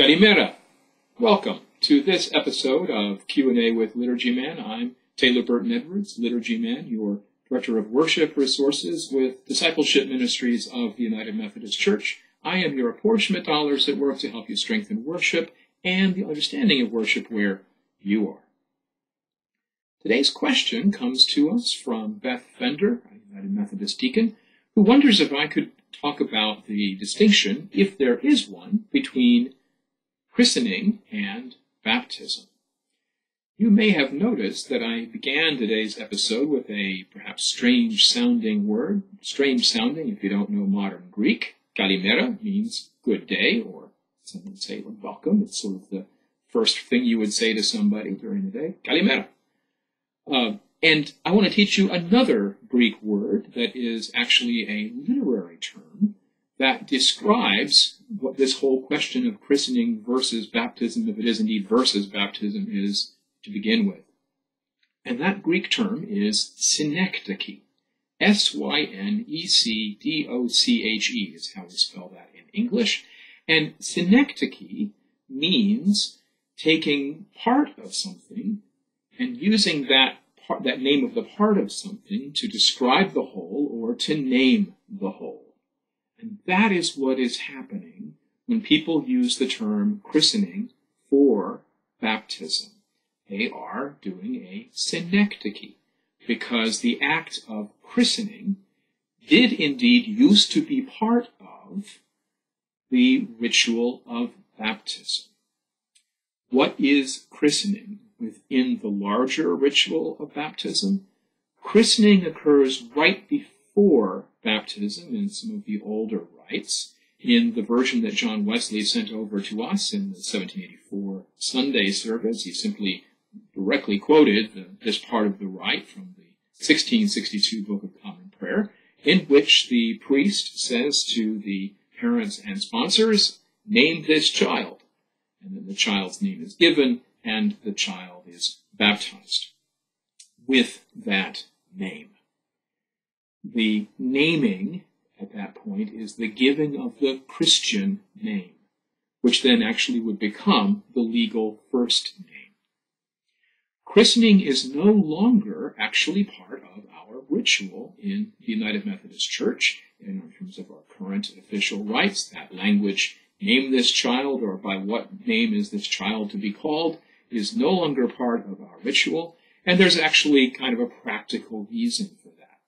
Kalimera. Welcome to this episode of Q&A with Liturgy Man. I'm Taylor Burton Edwards, Liturgy Man, your Director of Worship Resources with Discipleship Ministries of the United Methodist Church. I am your apportionment dollars that work to help you strengthen worship and the understanding of worship where you are. Today's question comes to us from Beth Fender, a United Methodist deacon, who wonders if I could talk about the distinction, if there is one, between christening and baptism. You may have noticed that I began today's episode with a perhaps strange-sounding word. Strange-sounding, if you don't know modern Greek. Kalimera means good day, or some would say welcome. It's sort of the first thing you would say to somebody during the day. Kalimera. And I want to teach you another Greek word that is actually a literary term that describes what this whole question of christening versus baptism, if it is indeed versus baptism, is to begin with. And that Greek term is synecdoche. S-Y-N-E-C-D-O-C-H-E is how we spell that in English. And synecdoche means taking part of something and using that name of the part of something to describe the whole or to name the whole. And that is what is happening when people use the term christening for baptism. They are doing a synecdoche, because the act of christening did indeed used to be part of the ritual of baptism. What is christening within the larger ritual of baptism? Christening occurs right before baptism in some of the older rites. In the version that John Wesley sent over to us in the 1784 Sunday service, he simply directly quoted this part of the rite from the 1662 Book of Common Prayer, in which the priest says to the parents and sponsors, "Name this child." And then the child's name is given, and the child is baptized with that name. The naming at that point is the giving of the Christian name, which then actually would become the legal first name. Christening is no longer actually part of our ritual in the United Methodist Church in terms of our current official rites. That language, name this child, or by what name is this child to be called, is no longer part of our ritual, and there's actually kind of a practical reason for that.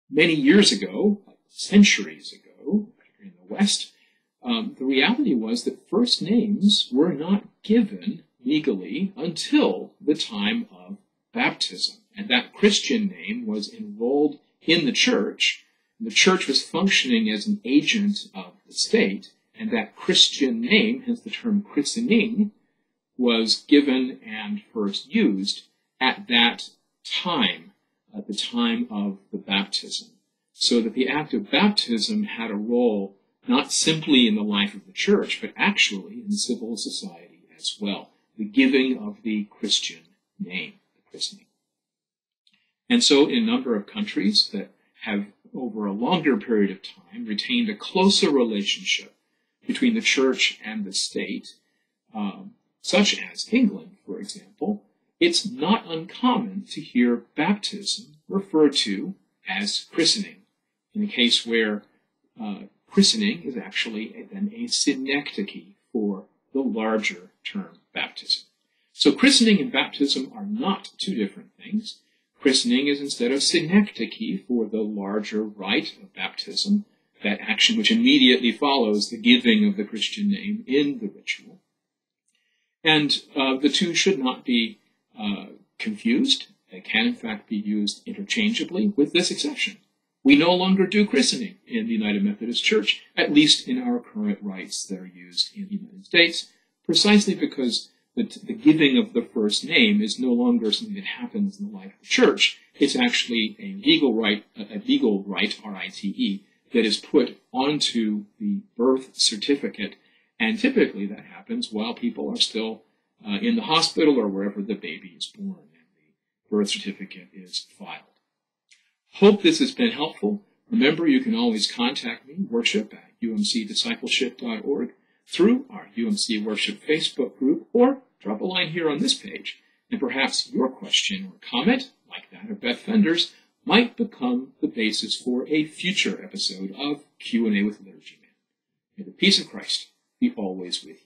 Many years ago, centuries ago, in the West, the reality was that first names were not given legally until the time of baptism, and that Christian name was enrolled in the church, and the church was functioning as an agent of the state, and that Christian name, hence the term christening, was given and first used at that time, at the time of the baptism. So that the act of baptism had a role not simply in the life of the church, but actually in civil society as well. The giving of the Christian name, the christening. And so in a number of countries that have, over a longer period of time, retained a closer relationship between the church and the state, such as England, for example, it's not uncommon to hear baptism referred to as christening, in a case where christening is actually then a synecdoche for the larger term baptism. So christening and baptism are not two different things. Christening is instead of synecdoche for the larger rite of baptism, that action which immediately follows the giving of the Christian name in the ritual. And the two should not be confused. They can, in fact, be used interchangeably, with this exception. We no longer do christening in the United Methodist Church, at least in our current rites that are used in the United States, precisely because the giving of the first name is no longer something that happens in the life of the church. It's actually a legal rite, R-I-T-E, that is put onto the birth certificate, and typically that happens while people are still in the hospital or wherever the baby is born and the birth certificate is filed. Hope this has been helpful. Remember, you can always contact me, worship@umcdiscipleship.org, through our UMC Worship Facebook group, or drop a line here on this page, and perhaps your question or comment, like that of Beth Fender's, might become the basis for a future episode of Q&A with Liturgy Man. May the peace of Christ be always with you.